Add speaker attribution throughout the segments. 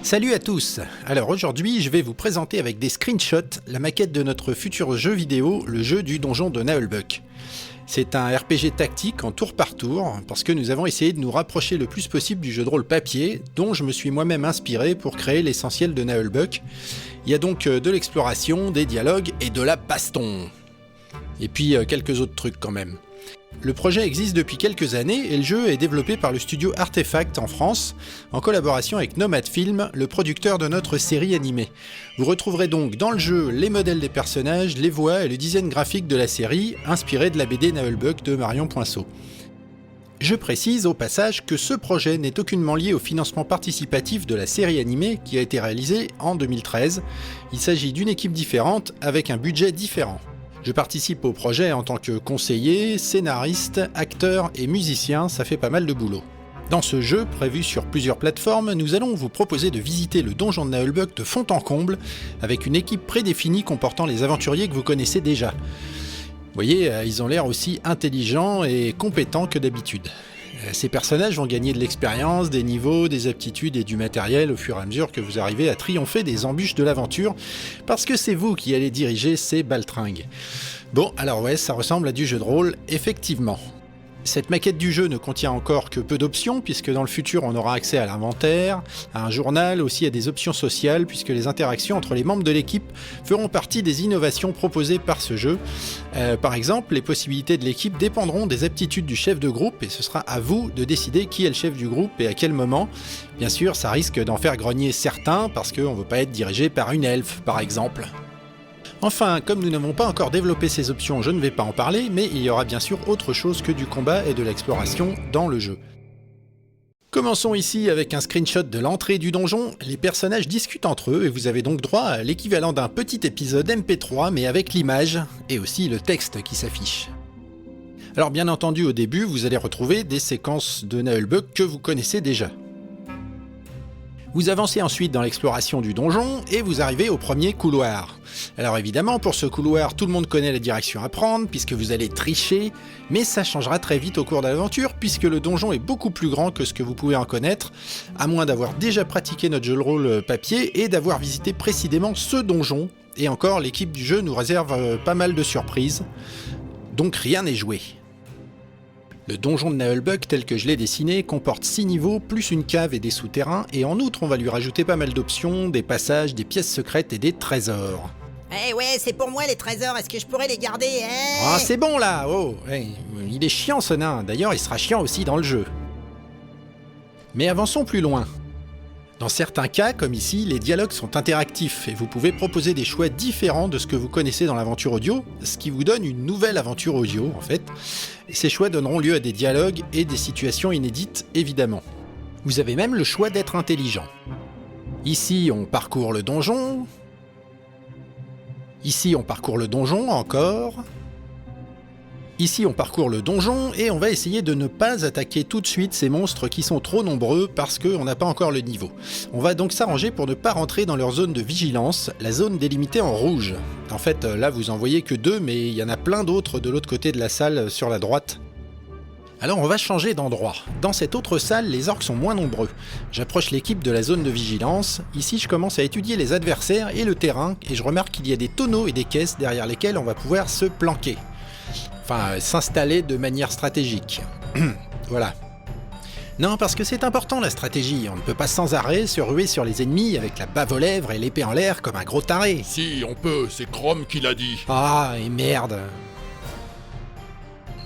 Speaker 1: Salut à tous. Alors aujourd'hui je vais vous présenter avec des screenshots la maquette de notre futur jeu vidéo, le jeu du donjon de Naheulbeuk. C'est un RPG tactique en tour par tour, parce que nous avons essayé de nous rapprocher le plus possible du jeu de rôle papier, dont je me suis moi-même inspiré pour créer l'essentiel de Naheulbeuk. Il y a donc de l'exploration, des dialogues et de la baston. Et puis quelques autres trucs quand même. Le projet existe depuis quelques années et le jeu est développé par le studio Artefact en France, en collaboration avec Nomad Film, le producteur de notre série animée. Vous retrouverez donc dans le jeu les modèles des personnages, les voix et le design graphique de la série, inspiré de la BD Naheulbeuk de Marion Poinceau. Je précise au passage que ce projet n'est aucunement lié au financement participatif de la série animée qui a été réalisée en 2013. Il s'agit d'une équipe différente avec un budget différent. Je participe au projet en tant que conseiller, scénariste, acteur et musicien, ça fait pas mal de boulot. Dans ce jeu, prévu sur plusieurs plateformes, nous allons vous proposer de visiter le donjon de Naheulbeuk de fond en comble, avec une équipe prédéfinie comportant les aventuriers que vous connaissez déjà. Vous voyez, ils ont l'air aussi intelligents et compétents que d'habitude. Ces personnages vont gagner de l'expérience, des niveaux, des aptitudes et du matériel au fur et à mesure que vous arrivez à triompher des embûches de l'aventure, parce que c'est vous qui allez diriger ces baltringues. Bon, alors ouais, ça ressemble à du jeu de rôle, effectivement. Cette maquette du jeu ne contient encore que peu d'options, puisque dans le futur on aura accès à l'inventaire, à un journal, aussi à des options sociales, puisque les interactions entre les membres de l'équipe feront partie des innovations proposées par ce jeu. Par exemple, les possibilités de l'équipe dépendront des aptitudes du chef de groupe, et ce sera à vous de décider qui est le chef du groupe et à quel moment. Bien sûr, ça risque d'en faire grogner certains, parce qu'on ne veut pas être dirigé par une elfe, par exemple. Enfin, comme nous n'avons pas encore développé ces options, je ne vais pas en parler, mais il y aura bien sûr autre chose que du combat et de l'exploration dans le jeu. Commençons ici avec un screenshot de l'entrée du donjon. Les personnages discutent entre eux et vous avez donc droit à l'équivalent d'un petit épisode MP3 mais avec l'image et aussi le texte qui s'affiche. Alors bien entendu au début vous allez retrouver des séquences de Naheulbeuk que vous connaissez déjà. Vous avancez ensuite dans l'exploration du donjon et vous arrivez au premier couloir. Alors évidemment, pour ce couloir, tout le monde connaît la direction à prendre puisque vous allez tricher, mais ça changera très vite au cours de l'aventure puisque le donjon est beaucoup plus grand que ce que vous pouvez en connaître, à moins d'avoir déjà pratiqué notre jeu de rôle papier et d'avoir visité précisément ce donjon. Et encore, l'équipe du jeu nous réserve pas mal de surprises, donc rien n'est joué. Le donjon de Naheulbeuk tel que je l'ai dessiné comporte 6 niveaux, plus une cave et des souterrains, et en outre on va lui rajouter pas mal d'options, des passages, des pièces secrètes et des trésors.
Speaker 2: Eh ouais, c'est pour moi les trésors, est-ce que je pourrais les garder, hein?
Speaker 1: Ah c'est bon là, oh, il est chiant ce nain, d'ailleurs il sera chiant aussi dans le jeu. Mais avançons plus loin. Dans certains cas, comme ici, les dialogues sont interactifs et vous pouvez proposer des choix différents de ce que vous connaissez dans l'aventure audio, ce qui vous donne une nouvelle aventure audio en fait. Et ces choix donneront lieu à des dialogues et des situations inédites évidemment. Vous avez même le choix d'être intelligent. Ici, on parcourt le donjon. Ici, on parcourt le donjon encore. Ici on parcourt le donjon et on va essayer de ne pas attaquer tout de suite ces monstres qui sont trop nombreux parce qu'on n'a pas encore le niveau. On va donc s'arranger pour ne pas rentrer dans leur zone de vigilance, la zone délimitée en rouge. En fait là vous en voyez que 2 mais il y en a plein d'autres de l'autre côté de la salle sur la droite. Alors on va changer d'endroit. Dans cette autre salle, les orques sont moins nombreux. J'approche l'équipe de la zone de vigilance. Ici je commence à étudier les adversaires et le terrain et je remarque qu'il y a des tonneaux et des caisses derrière lesquels on va pouvoir se planquer. Enfin, s'installer de manière stratégique. Voilà. Non, parce que c'est important la stratégie, on ne peut pas sans arrêt se ruer sur les ennemis avec la bave aux lèvres et l'épée en l'air comme un gros taré.
Speaker 3: Si, on peut, c'est Chrome qui l'a dit.
Speaker 1: Ah, et merde.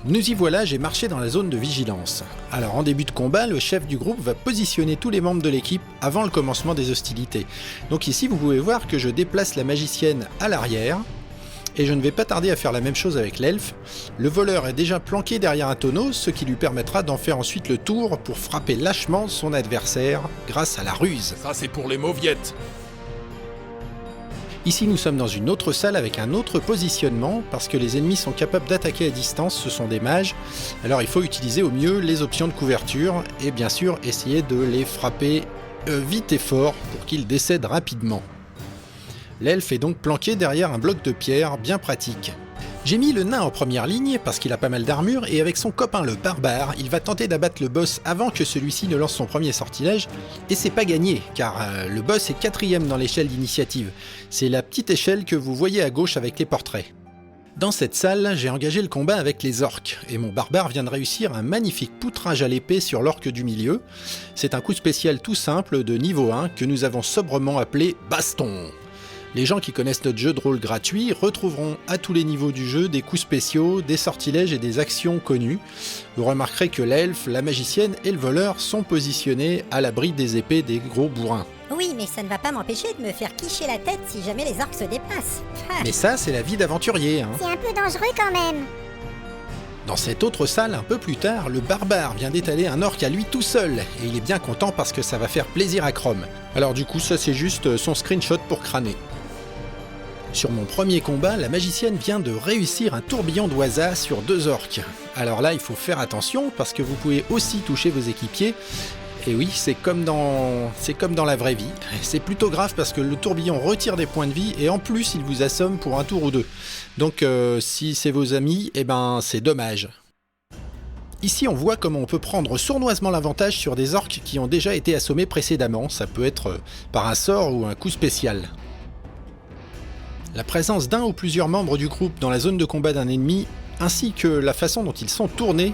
Speaker 1: Nous y voilà, j'ai marché dans la zone de vigilance. Alors en début de combat, le chef du groupe va positionner tous les membres de l'équipe avant le commencement des hostilités. Donc ici vous pouvez voir que je déplace la magicienne à l'arrière, et je ne vais pas tarder à faire la même chose avec l'elfe. Le voleur est déjà planqué derrière un tonneau, ce qui lui permettra d'en faire ensuite le tour pour frapper lâchement son adversaire grâce à la ruse.
Speaker 3: Ça c'est pour les mauviettes.
Speaker 1: Ici nous sommes dans une autre salle avec un autre positionnement, parce que les ennemis sont capables d'attaquer à distance, ce sont des mages, alors il faut utiliser au mieux les options de couverture, et bien sûr essayer de les frapper vite et fort pour qu'ils décèdent rapidement. L'elfe est donc planqué derrière un bloc de pierre bien pratique. J'ai mis le nain en première ligne parce qu'il a pas mal d'armure et avec son copain le barbare, il va tenter d'abattre le boss avant que celui-ci ne lance son premier sortilège et c'est pas gagné car le boss est 4ème dans l'échelle d'initiative. C'est la petite échelle que vous voyez à gauche avec les portraits. Dans cette salle, j'ai engagé le combat avec les orques et mon barbare vient de réussir un magnifique poutrage à l'épée sur l'orque du milieu. C'est un coup spécial tout simple de niveau 1 que nous avons sobrement appelé baston. Les gens qui connaissent notre jeu de rôle gratuit retrouveront à tous les niveaux du jeu des coups spéciaux, des sortilèges et des actions connues. Vous remarquerez que l'elfe, la magicienne et le voleur sont positionnés à l'abri des épées des gros bourrins.
Speaker 4: Oui, mais ça ne va pas m'empêcher de me faire quicher la tête si jamais les orques se déplacent.
Speaker 1: Mais ça, c'est la vie d'aventurier, hein.
Speaker 4: C'est un peu dangereux quand même.
Speaker 1: Dans cette autre salle, un peu plus tard, le barbare vient d'étaler un orc à lui tout seul, et il est bien content parce que ça va faire plaisir à Chrome. Alors du coup, ça c'est juste son screenshot pour crâner. Sur mon premier combat, la magicienne vient de réussir un tourbillon d'oisa sur 2 orques. Alors là, il faut faire attention parce que vous pouvez aussi toucher vos équipiers. Et oui, c'est comme dans la vraie vie. C'est plutôt grave parce que le tourbillon retire des points de vie et en plus, il vous assomme pour un tour ou 2. Donc si c'est vos amis, eh ben c'est dommage. Ici, on voit comment on peut prendre sournoisement l'avantage sur des orques qui ont déjà été assommés précédemment. Ça peut être par un sort ou un coup spécial. La présence d'un ou plusieurs membres du groupe dans la zone de combat d'un ennemi, ainsi que la façon dont ils sont tournés,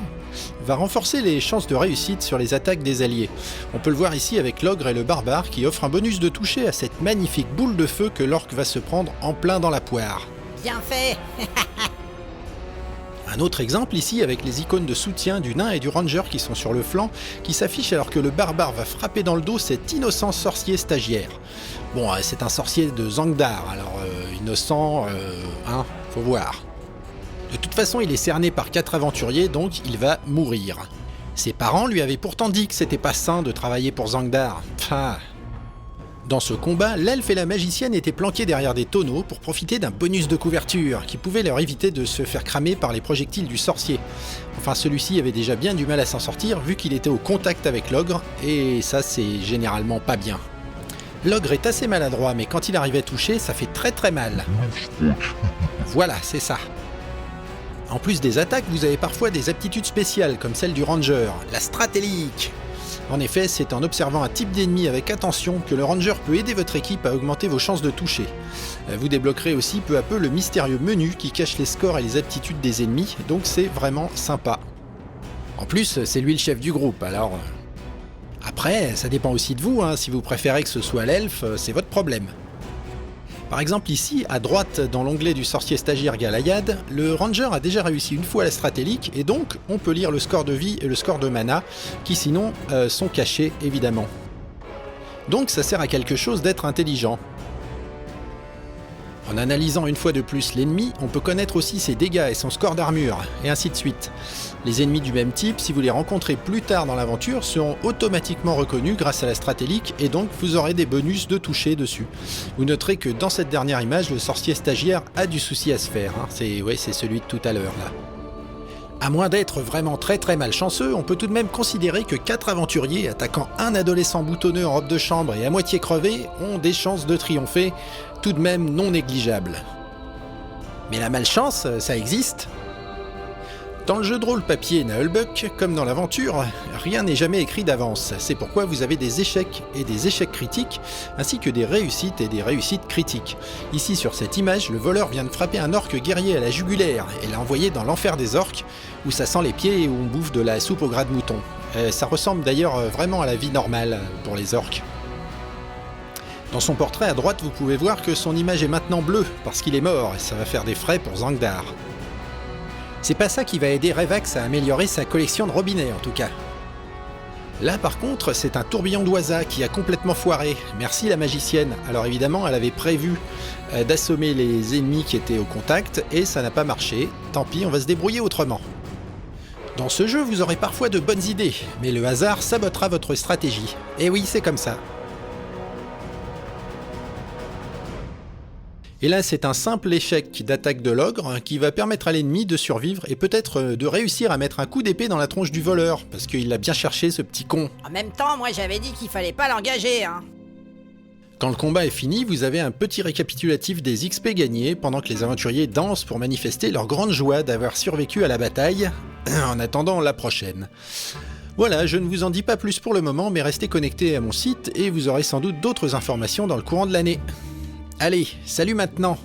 Speaker 1: va renforcer les chances de réussite sur les attaques des alliés. On peut le voir ici avec l'ogre et le barbare qui offrent un bonus de toucher à cette magnifique boule de feu que l'orque va se prendre en plein dans la poire.
Speaker 2: Bien fait.
Speaker 1: Un autre exemple ici avec les icônes de soutien du nain et du ranger qui sont sur le flanc, qui s'affichent alors que le barbare va frapper dans le dos cet innocent sorcier stagiaire. Bon, c'est un sorcier de Zangdar, alors innocent, faut voir. De toute façon, il est cerné par 4 aventuriers, donc il va mourir. Ses parents lui avaient pourtant dit que c'était pas sain de travailler pour Zangdar. Dans ce combat, l'elfe et la magicienne étaient planqués derrière des tonneaux pour profiter d'un bonus de couverture qui pouvait leur éviter de se faire cramer par les projectiles du sorcier. Enfin, celui-ci avait déjà bien du mal à s'en sortir vu qu'il était au contact avec l'ogre, et ça c'est généralement pas bien. L'ogre est assez maladroit, mais quand il arrive à toucher, ça fait très très mal. Voilà, c'est ça. En plus des attaques, vous avez parfois des aptitudes spéciales, comme celle du ranger, la stratélique. En effet, c'est en observant un type d'ennemi avec attention que le ranger peut aider votre équipe à augmenter vos chances de toucher. Vous débloquerez aussi peu à peu le mystérieux menu qui cache les scores et les aptitudes des ennemis, donc c'est vraiment sympa. En plus, c'est lui le chef du groupe, alors... Après, ça dépend aussi de vous, si vous préférez que ce soit l'elfe, c'est votre problème. Par exemple ici, à droite dans l'onglet du sorcier stagiaire Galayad, le ranger a déjà réussi une fois la stratégique et donc on peut lire le score de vie et le score de mana, qui sinon sont cachés évidemment. Donc ça sert à quelque chose d'être intelligent. En analysant une fois de plus l'ennemi, on peut connaître aussi ses dégâts et son score d'armure, et ainsi de suite. Les ennemis du même type, si vous les rencontrez plus tard dans l'aventure, seront automatiquement reconnus grâce à la stratégique et donc vous aurez des bonus de toucher dessus. Vous noterez que dans cette dernière image, le sorcier stagiaire a du souci à se faire. C'est celui de tout à l'heure là. À moins d'être vraiment très très malchanceux, on peut tout de même considérer que 4 aventuriers attaquant un adolescent boutonneux en robe de chambre et à moitié crevé ont des chances de triompher, tout de même non négligeables. Mais la malchance, ça existe. Dans le jeu de rôle papier Naheulbeuk, comme dans l'aventure, rien n'est jamais écrit d'avance. C'est pourquoi vous avez des échecs et des échecs critiques, ainsi que des réussites et des réussites critiques. Ici sur cette image, le voleur vient de frapper un orc guerrier à la jugulaire et l'a envoyé dans l'enfer des orques, où ça sent les pieds et où on bouffe de la soupe au gras de mouton. Ça ressemble d'ailleurs vraiment à la vie normale pour les orques. Dans son portrait à droite, vous pouvez voir que son image est maintenant bleue, parce qu'il est mort, et ça va faire des frais pour Zangdar. C'est pas ça qui va aider Revax à améliorer sa collection de robinets en tout cas. Là par contre, c'est un tourbillon d'oisa qui a complètement foiré. Merci la magicienne. Alors évidemment, elle avait prévu d'assommer les ennemis qui étaient au contact, et ça n'a pas marché. Tant pis, on va se débrouiller autrement. Dans ce jeu, vous aurez parfois de bonnes idées, mais le hasard sabotera votre stratégie. Et oui, c'est comme ça. Et là, c'est un simple échec d'attaque de l'ogre qui va permettre à l'ennemi de survivre et peut-être de réussir à mettre un coup d'épée dans la tronche du voleur, parce qu'il l'a bien cherché ce petit con.
Speaker 2: En même temps, moi j'avais dit qu'il fallait pas l'engager,
Speaker 1: Quand le combat est fini, vous avez un petit récapitulatif des XP gagnés pendant que les aventuriers dansent pour manifester leur grande joie d'avoir survécu à la bataille, en attendant la prochaine. Voilà, je ne vous en dis pas plus pour le moment, mais restez connectés à mon site et vous aurez sans doute d'autres informations dans le courant de l'année. Allez, salut maintenant!